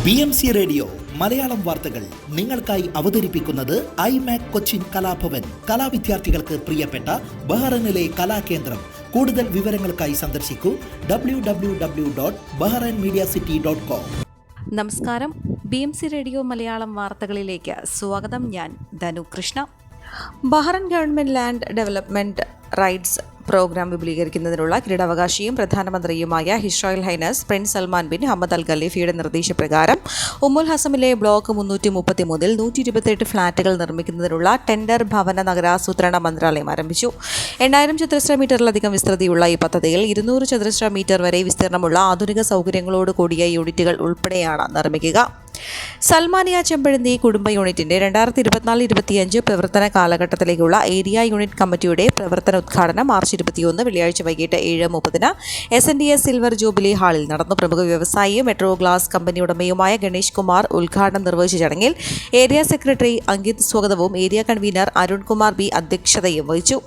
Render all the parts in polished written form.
BMC radio Malayalam വാർത്തകൾ നിങ്ങൾക്കായി അവതരിപ്പിക്കുന്നത് ഐമാക് കൊച്ചിൻ കലാഭവൻ. കലാവിദ്യാർത്ഥികൾക്ക് പ്രിയപ്പെട്ട ബഹ്റൈനിലെ കലാകേന്ദ്രം. കൂടുതൽ വിവരങ്ങൾക്കായി സന്ദർശിക്കൂ www.bahrainmediacity.com. നമസ്കാരം. BMC റേഡിയോ മലയാളം വാർത്തകളിലേക്ക് സ്വാഗതം. ഞാൻ Dhanu Krishna. Bahrain government land development rights programme വിപുലീകരിക്കുന്നതിനുള്ള കിരീടാവകാശിയും പ്രധാനമന്ത്രിയുമായ his royal highness prince Salman bin Hamad al ഖലീഫയുടെ നിർദ്ദേശപ്രകാരം ഉമ്മുൽ ഹസമിലെ ബ്ലോക്ക് 333 128 ഫ്ളാറ്റുകൾ നിർമ്മിക്കുന്നതിനുള്ള ടെൻഡർ ഭവന നഗരാസൂത്രണ മന്ത്രാലയം ആരംഭിച്ചു. 8000 ചതുരശ്ര മീറ്ററിലധികം വിസ്തൃതിയുള്ള ഈ പദ്ധതിയിൽ 200 ചതുരശ്ര മീറ്റർ വരെ വിസ്തീർണമുള്ള ആധുനിക സൗകര്യങ്ങളോട് കൂടിയ യൂണിറ്റുകൾ ഉൾപ്പെടെയാണ് നിർമ്മിക്കുക. സൽമാനിയ ചെമ്പഴന്തി കുടുംബ യൂണിറ്റിന്റെ 2024-25 പ്രവർത്തന കാലഘട്ടത്തിലേക്കുള്ള ഏരിയ യൂണിറ്റ് കമ്മിറ്റിയുടെ പ്രവർത്തന ഉദ്ഘാടനം മാർച്ച് 21 വെള്ളിയാഴ്ച വൈകിട്ട് 7:30 SNDS സിൽവർ ജൂബിലി ഹാളിൽ നടന്നു. പ്രമുഖ വ്യവസായിയും മെട്രോ ഗ്ലാസ് കമ്പനി ഉടമയുമായ ഗണേഷ് കുമാർ ഉദ്ഘാടനം നിർവഹിച്ച ചടങ്ങിൽ ഏരിയ സെക്രട്ടറി അങ്കിത് സ്വാഗതവും area convener Arun Kumar B അധ്യക്ഷതയും വഹിച്ചു.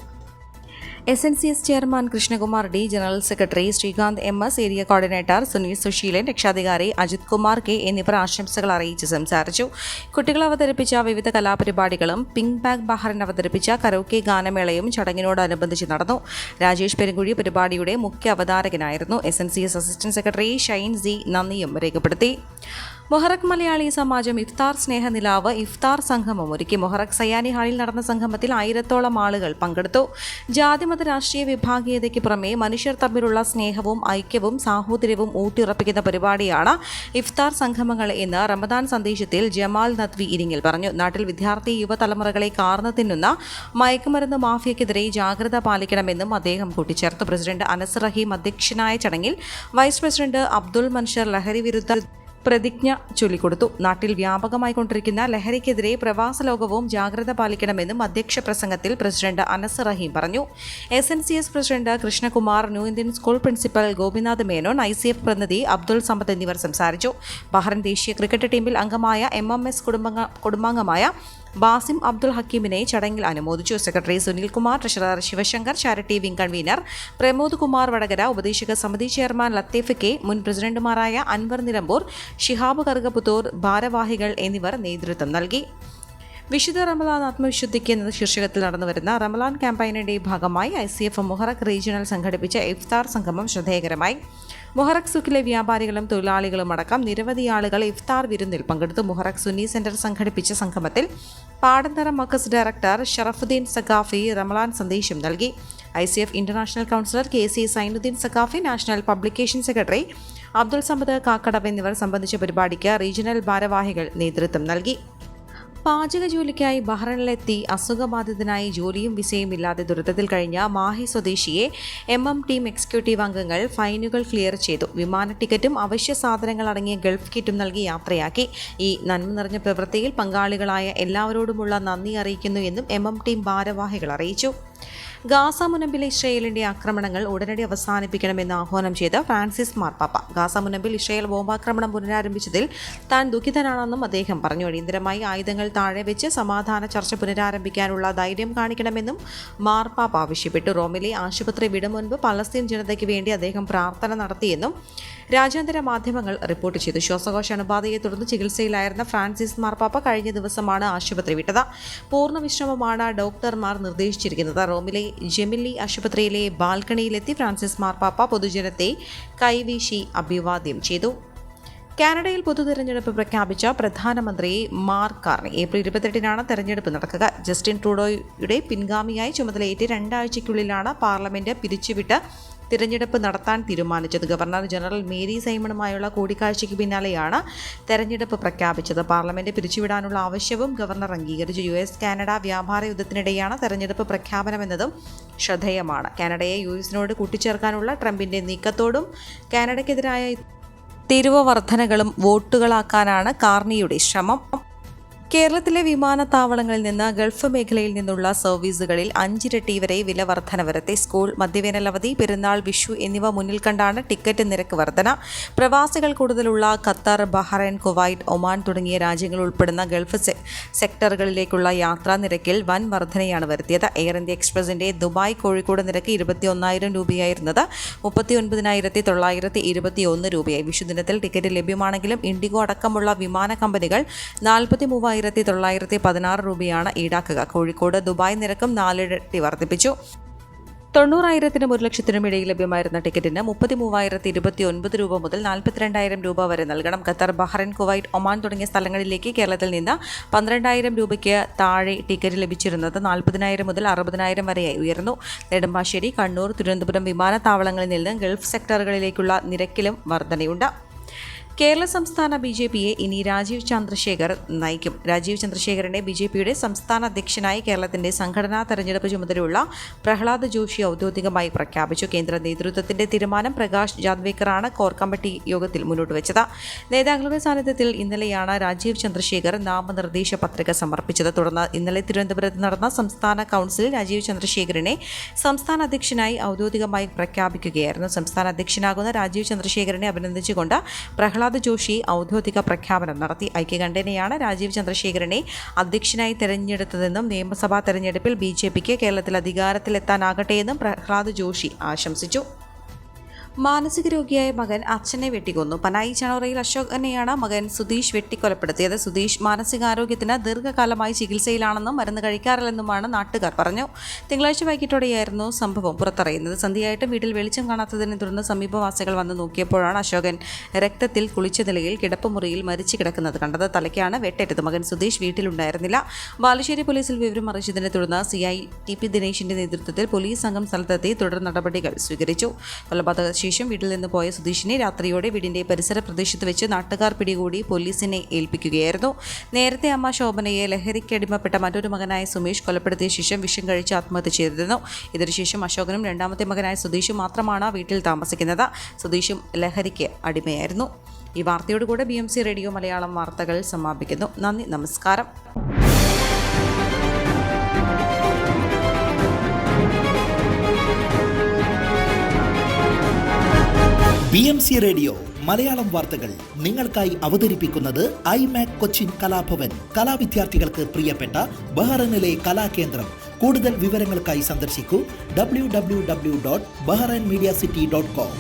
SNCS chairman Krishnakumar D, general secretary Sreekanth MS, area coordinator Sunil Suseelan, രക്ഷാധികാരി അജിത് കുമാർ കെ എന്നിവർ ആശംസകൾ അറിയിച്ച് സംസാരിച്ചു. കുട്ടികൾ അവതരിപ്പിച്ച വിവിധ കലാപരിപാടികളും പിങ്ക് ബാഗ് ബഹ്റൈൻ അവതരിപ്പിച്ച കരോക്കെ ഗാനമേളയും ചടങ്ങിനോടനുബന്ധിച്ച് നടന്നു. രാജേഷ് പെരുങ്കുഴി പരിപാടിയുടെ മുഖ്യ അവതാരകനായിരുന്നു. SNCS assistant secretary Shine C നന്ദിയും രേഖപ്പെടുത്തി. മൊഹറക് മലയാളി സമാജം ഇഫ്താർ സ്നേഹനിലാവ് ഇഫ്താർ സംഗമം ഒരുക്കി. മൊഹറക് സയാനി ഹാളിൽ നടന്ന സംഗമത്തിൽ 1000-ഓളം ആളുകൾ പങ്കെടുത്തു. ജാതിമത രാഷ്ട്രീയ വിഭാഗീയതയ്ക്ക് പുറമെ മനുഷ്യർ തമ്മിലുള്ള സ്നേഹവും ഐക്യവും സാഹോദര്യവും ഊട്ടിയുറപ്പിക്കുന്ന പരിപാടിയാണ് ഇഫ്താർ സംഗമങ്ങൾ എന്ന് റമദാൻ സന്ദേശത്തിൽ ജമാൽ നദ്വി ഇരിങ്ങൽ പറഞ്ഞു. നാട്ടിൽ വിദ്യാർത്ഥി യുവതലമുറകളെ കാർന്നു തിന്നുന്ന മയക്കുമരുന്ന് മാഫിയക്കെതിരെ ജാഗ്രത പാലിക്കണമെന്നും അദ്ദേഹം കൂട്ടിച്ചേർത്തു. പ്രസിഡന്റ് അനസ് റഹീം അധ്യക്ഷനായ ചടങ്ങിൽ വൈസ് പ്രസിഡന്റ് അബ്ദുൾ മൻഷർ ലഹരി വിരുദ്ധ പ്രതിജ്ഞ ചൊല്ലിക്കൊടുത്തു. നാട്ടിൽ വ്യാപകമായിക്കൊണ്ടിരിക്കുന്ന ലഹരിക്കെതിരെ പ്രവാസ ലോകവും ജാഗ്രത പാലിക്കണമെന്നും അധ്യക്ഷ പ്രസംഗത്തിൽ പ്രസിഡന്റ് അനസ് റഹീം പറഞ്ഞു. SNCS president Krishnakumar, new Indian school principal Gopinath Menon, ICF പ്രതിനിധി അബ്ദുൾ സമദ് എന്നിവർ സംസാരിച്ചു. ബഹ്റൈൻ ദേശീയ ക്രിക്കറ്റ് ടീമിൽ അംഗമായ MMS കുടുംബാംഗമായ ബാസിം അബ്ദുൾ ഹക്കീമിനെ ചടങ്ങിൽ അനുമോദിച്ചു. Secretary Sunil Kumar, treasurer Sivasankar, charity wing convener Pramod Kumar Vadakara, ഉപദേശക സമിതി ചെയർമാൻ ലത്തീഫ് കെ, മുൻ പ്രസിഡന്റുമാരായ അൻവർ നിലമ്പൂർ, ഷിഹാബ് കറുകപുത്തൂർ, ഭാരവാഹികൾ എന്നിവർ നേതൃത്വം നൽകി. വിശുദ്ധ റമലാൻ ആത്മവിശുദ്ധിക്ക് എന്ന ശീർഷകത്തിൽ നടന്നുവരുന്ന റമലാൻ ക്യാമ്പയിനിന്റെ ഭാഗമായി ICF മൊഹറക് റീജിയണൽ സംഘടിപ്പിച്ച ഇഫ്താർ സംഗമം ശ്രദ്ധേയകരമായി. മൊഹറക് സുക്കിലെ വ്യാപാരികളും തൊഴിലാളികളും അടക്കം നിരവധി ആളുകൾ ഇഫ്താർ വിരുന്നിൽ പങ്കെടുത്തു. മൊഹറക് സുന്നി സെന്റർ സംഘടിപ്പിച്ച സംഗമത്തിൽ പാടന്തറ മർക്കസ് ഡയറക്ടർ ഷറഫുദ്ദീൻ സഖാഫി റമലാൻ സന്ദേശം നൽകി. ICF international councillor KC Zainuddeen Saqafi, national publication secretary Abdul Samad Kakkadavu എന്നിവർ സംബന്ധിച്ച പരിപാടിക്ക് റീജിയണൽ ഭാരവാഹികൾ നേതൃത്വം നൽകി. പാചക ജോലിക്കായി ബഹ്റൈനിലെത്തി അസുഖബാധിതനായി ജോലിയും വിസയും ഇല്ലാതെ ദുരിതത്തിൽ കഴിഞ്ഞ മാഹി സ്വദേശിയെ ടീം എക്സിക്യൂട്ടീവ് അംഗങ്ങൾ ഫൈനുകൾ ക്ലിയർ ചെയ്തു. വിമാന ടിക്കറ്റും അവശ്യ സാധനങ്ങൾ അടങ്ങിയ ഗൾഫ് കിറ്റും നൽകി യാത്രയാക്കി. ഈ നന്മ നിറഞ്ഞ പ്രവൃത്തിയിൽ പങ്കാളികളായ എല്ലാവരോടുമുള്ള നന്ദി അറിയിക്കുന്നു എന്നും ടീം ഭാരവാഹികൾ അറിയിച്ചു. ഗാസ മുനമ്പിലെ ഇസ്രയേലിന്റെ ആക്രമണങ്ങൾ ഉടനടി അവസാനിപ്പിക്കണമെന്ന് ആഹ്വാനം ചെയ്ത ഫ്രാൻസിസ് മാർപ്പാപ്പ. ഗാസ മുനമ്പിൽ ഇസ്രയേൽ ബോംബാക്രമണം പുനരാരംഭിച്ചതിൽ താൻ ദുഃഖിതനാണെന്നും അദ്ദേഹം പറഞ്ഞു. അടിയന്തരമായി ആയുധങ്ങൾ താഴെ വെച്ച് സമാധാന ചർച്ച പുനരാരംഭിക്കാനുള്ള ധൈര്യം കാണിക്കണമെന്നും മാർപ്പാപ്പ ആവശ്യപ്പെട്ടു. റോമിലെ ആശുപത്രി വിടും മുൻപ് പലസ്തീൻ ജനതയ്ക്ക് വേണ്ടി അദ്ദേഹം പ്രാർത്ഥന നടത്തിയെന്നും രാജ്യാന്തര മാധ്യമങ്ങൾ റിപ്പോർട്ട് ചെയ്തു. ശ്വാസകോശ അണുബാധയെ തുടർന്ന് ചികിത്സയിലായിരുന്ന ഫ്രാൻസിസ് മാർപ്പാപ്പ കഴിഞ്ഞ ദിവസമാണ് ആശുപത്രി വിട്ടത്. പൂർണ്ണ വിശ്രമമാണ് ഡോക്ടർമാർ നിർദ്ദേശിച്ചിരിക്കുന്നത്. റോമിലെ ജെമില്ലി ആശുപത്രിയിലെ ബാൽക്കണിയിലെത്തി ഫ്രാൻസിസ് മാർപ്പാപ്പ പൊതുജനത്തെ കൈവീശി അഭിവാദ്യം ചെയ്തു. കാനഡയിൽ പൊതുതെരഞ്ഞെടുപ്പ് പ്രഖ്യാപിച്ച പ്രധാനമന്ത്രി മാർക്ക് കാർണി. ഏപ്രിൽ 28 തെരഞ്ഞെടുപ്പ് നടക്കുക. ജസ്റ്റിൻ ട്രൂഡോയുടെ പിൻഗാമിയായി ചുമതലയേറ്റ് 2 ആഴ്ചയ്ക്കുള്ളിലാണ് പാർലമെന്റ് പിരിച്ചുവിട്ട് തിരഞ്ഞെടുപ്പ് നടത്താൻ തീരുമാനിച്ചത്. ഗവർണർ ജനറൽ മേരി സൈമണുമായുള്ള കൂടിക്കാഴ്ചയ്ക്ക് പിന്നാലെയാണ് തെരഞ്ഞെടുപ്പ് പ്രഖ്യാപിച്ചത്. പാർലമെന്റ് പിരിച്ചുവിടാനുള്ള ആവശ്യവും ഗവർണർ അംഗീകരിച്ചു. US കാനഡ വ്യാപാര യുദ്ധത്തിനിടെയാണ് തെരഞ്ഞെടുപ്പ് പ്രഖ്യാപനമെന്നതും ശ്രദ്ധേയമാണ്. കാനഡയെ US കൂട്ടിച്ചേർക്കാനുള്ള ട്രംപിന്റെ നീക്കത്തോടും കാനഡയ്ക്കെതിരായ തീരുവ വർധനകളും വോട്ടുകളാക്കാനാണ് കാർണിയുടെ ശ്രമം. കേരളത്തിലെ വിമാനത്താവളങ്ങളിൽ നിന്ന് ഗൾഫ് മേഖലയിൽ നിന്നുള്ള സർവീസുകളിൽ 5 ഇരട്ടി വരെ വില വർധന വരുത്തി. സ്കൂൾ, മധ്യവേനൽ അവധി, പെരുന്നാൾ, വിഷു എന്നിവ മുന്നിൽ കണ്ടാണ് ടിക്കറ്റ് നിരക്ക് വർധന. പ്രവാസികൾ കൂടുതലുള്ള ഖത്തർ, ബഹ്റൈൻ, കുവൈറ്റ്, ഒമാൻ തുടങ്ങിയ രാജ്യങ്ങൾ ഉൾപ്പെടുന്ന ഗൾഫ് സെക്ടറുകളിലേക്കുള്ള യാത്രാ നിരക്കിൽ വൻ വർധനയാണ് വരുത്തിയത്. എയർ ഇന്ത്യ എക്സ്പ്രസിന്റെ ദുബായ് കോഴിക്കോട് നിരക്ക് 21,000 രൂപയായിരുന്നത് 39,921 രൂപയായി. വിഷുദിനത്തിൽ ടിക്കറ്റ് ലഭ്യമാണെങ്കിലും ഇൻഡിഗോ അടക്കമുള്ള വിമാന കമ്പനികൾ 43,916 രൂപയാണ് ഈടാക്കുക. കോഴിക്കോട് ദുബായ് നിരക്കും 4 ഇരട്ടി വർദ്ധിപ്പിച്ചു. 90,000-നും 1,00,000-നും ഇടയിൽ ലഭ്യമായിരുന്ന ടിക്കറ്റിന് 33,029 രൂപ മുതൽ 42,000 രൂപ വരെ നൽകണം. ഖത്തർ, ബഹ്റൈൻ, കുവൈറ്റ്, ഒമാൻ തുടങ്ങിയ സ്ഥലങ്ങളിലേക്ക് കേരളത്തിൽ നിന്ന് 12,000 രൂപയ്ക്ക് താഴെ ടിക്കറ്റ് ലഭിച്ചിരുന്നത് 40,000 മുതൽ 60,000 വരെയായി ഉയർന്നു. നെടുമ്പാശ്ശേരി, കണ്ണൂർ, തിരുവനന്തപുരം വിമാനത്താവളങ്ങളിൽ നിന്ന് ഗൾഫ് സെക്ടറുകളിലേക്കുള്ള നിരക്കിലും വർധനയുണ്ട്. കേരള സംസ്ഥാന BJPയെ ഇനി രാജീവ് ചന്ദ്രശേഖർ നയിക്കും. രാജീവ് ചന്ദ്രശേഖരനെ BJPയുടെ സംസ്ഥാന അധ്യക്ഷനായി കേരളത്തിന്റെ സംഘടനാ തെരഞ്ഞെടുപ്പ് ചുമതലയുള്ള പ്രഹ്ലാദ് ജോഷി ഔദ്യോഗികമായി പ്രഖ്യാപിച്ചു. കേന്ദ്ര നേതൃത്വത്തിന്റെ തീരുമാനം പ്രകാശ് ജാവ്ദേക്കറാണ് കോർ കമ്മിറ്റി യോഗത്തിൽ മുന്നോട്ട് വെച്ചത്. നേതാക്കളുടെ സാന്നിധ്യത്തിൽ ഇന്നലെയാണ് രാജീവ് ചന്ദ്രശേഖർ നാമനിർദ്ദേശ പത്രിക സമർപ്പിച്ചത്. തുടർന്ന് ഇന്നലെ തിരുവനന്തപുരത്ത് നടന്ന സംസ്ഥാന കൗൺസിൽ രാജീവ് ചന്ദ്രശേഖരനെ സംസ്ഥാന അധ്യക്ഷനായി ഔദ്യോഗികമായി പ്രഖ്യാപിക്കുകയായിരുന്നു. സംസ്ഥാന അധ്യക്ഷനാകുന്ന രാജീവ് ചന്ദ്രശേഖരനെ അഭിനന്ദിച്ചുകൊണ്ട് പ്രഹ്ലാദ് ജോഷി ഔദ്യോഗിക പ്രഖ്യാപനം നടത്തി. ഐക്യകണ്ഠേനയാണ് രാജീവ് ചന്ദ്രശേഖരനെ അധ്യക്ഷനായി തെരഞ്ഞെടുത്തതെന്നും നിയമസഭാ തെരഞ്ഞെടുപ്പിൽ BJPക്ക് കേരളത്തിൽ അധികാരത്തിലെത്താനാകട്ടെയെന്നും പ്രഹ്ലാദ് ജോഷി ആശംസിച്ചു. മാനസിക രോഗിയായ മകൻ അച്ഛനെ വെട്ടിക്കൊന്നു. പനായി ചണോറയിൽ അശോകനെയാണ് മകൻ സുധീഷ് വെട്ടിക്കൊലപ്പെടുത്തിയത്. സുധീഷ് മാനസികാരോഗ്യത്തിന് ദീർഘകാലമായി ചികിത്സയിലാണെന്നും മരുന്ന് കഴിക്കാറില്ലെന്നുമാണ് നാട്ടുകാർ പറഞ്ഞു. തിങ്കളാഴ്ച വൈകിട്ടോടെയായിരുന്നു സംഭവം പുറത്തറിയുന്നത്. സന്ധ്യയായിട്ടും വീട്ടിൽ വെളിച്ചം കാണാത്തതിനെ തുടർന്ന് സമീപവാസികൾ വന്ന് നോക്കിയപ്പോഴാണ് അശോകൻ രക്തത്തിൽ കുളിച്ച നിലയിൽ കിടപ്പുമുറിയിൽ മരിച്ചു കിടക്കുന്നത് കണ്ടത്. തലയ്ക്കാണ് വെട്ടേറ്റത്. മകൻ സുധീഷ് വീട്ടിലുണ്ടായിരുന്നില്ല. ബാലുശ്ശേരി പോലീസിൽ വിവരം അറിയിച്ചതിനെ തുടർന്ന് CI TP ദിനേശിന്റെ നേതൃത്വത്തിൽ പോലീസ് സംഘം സ്ഥലത്തെത്തി തുടർ നടപടികൾ സ്വീകരിച്ചു. കൊലപാതക ശേഷം വീട്ടിൽ നിന്ന് പോയ സുധീഷിനെ രാത്രിയോടെ വീടിന്റെ പരിസര പ്രദേശത്ത് വെച്ച് നാട്ടുകാർ പിടികൂടി പോലീസിനെ ഏൽപ്പിക്കുകയായിരുന്നു. നേരത്തെ അമ്മ ശോഭനയെ ലഹരിക്കടിമപ്പെട്ട മറ്റൊരു മകനായ സുമേഷ് കൊലപ്പെടുത്തിയ ശേഷം വിഷം കഴിച്ച് ആത്മഹത്യ ചെയ്തിരുന്നു. ഇതിനുശേഷം അശോകനും രണ്ടാമത്തെ മകനായ സുധീഷും മാത്രമാണ് വീട്ടിൽ താമസിക്കുന്നത്. സുധീഷും ലഹരിക്ക് അടിമയായിരുന്നു. ഈ വാർത്തയോടുകൂടെ BMC റേഡിയോ മലയാളം വാർത്തകൾ സമാപിക്കുന്നു. നന്ദി, നമസ്കാരം. BMC റേഡിയോ മലയാളം വാർത്തകൾ നിങ്ങൾക്കായി അവതരിപ്പിക്കുന്നത് iMac കൊച്ചിൻ കലാഭവൻ. കലാവിദ്യാർത്ഥികൾക്ക് പ്രിയപ്പെട്ട ബഹ്റൈനിലെ കലാകേന്ദ്രം. കൂടുതൽ വിവരങ്ങൾക്കായി സന്ദർശിക്കൂ www.bahrainmediacity.com.